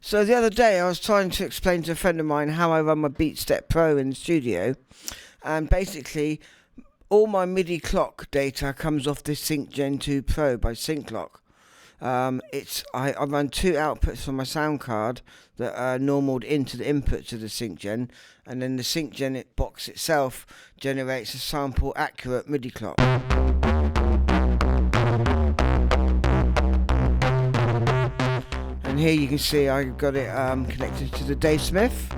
So the other day I was trying to explain to a friend of mine how I run my Beatstep Pro in the studio, and basically all my MIDI clock data comes off this Sync Gen 2 Pro by SyncClock. I run two outputs from my sound card that are normaled into the inputs of the Sync Gen, and then the Sync Gen box itself generates a sample accurate MIDI clock. And here you can see I got it connected to the Dave Smith.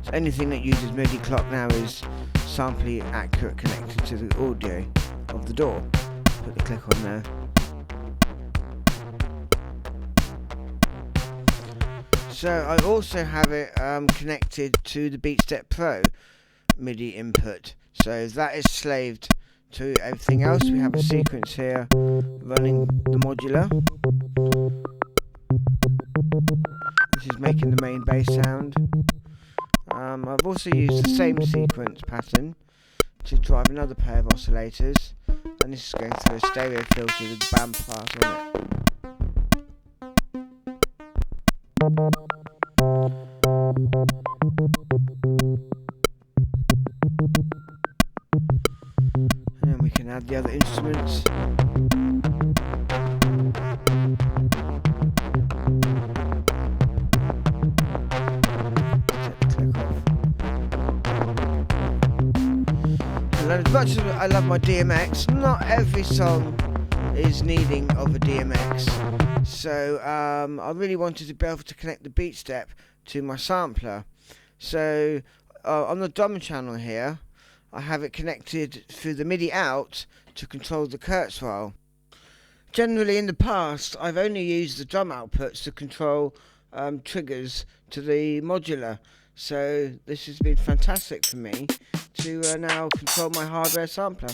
So anything that uses MIDI clock now is samply accurate connected to the audio of the DAW. Put the click on there. So I also have it connected to the Beatstep Pro MIDI input. So that is slaved to everything else. We have a sequence here running the modular. This is making the main bass sound. I've also used the same sequence pattern to drive another pair of oscillators, and this is going through a stereo filter with the band part on it. And then we can add the other instruments. And as much as I love my DMX, not every song is needing of a DMX. So I really wanted to be able to connect the Beatstep to my sampler. So on the drum channel here, I have it connected through the MIDI out to control the Kurzweil. Generally in the past, I've only used the drum outputs to control triggers to the modular. So this has been fantastic for me to now control my hardware sampler.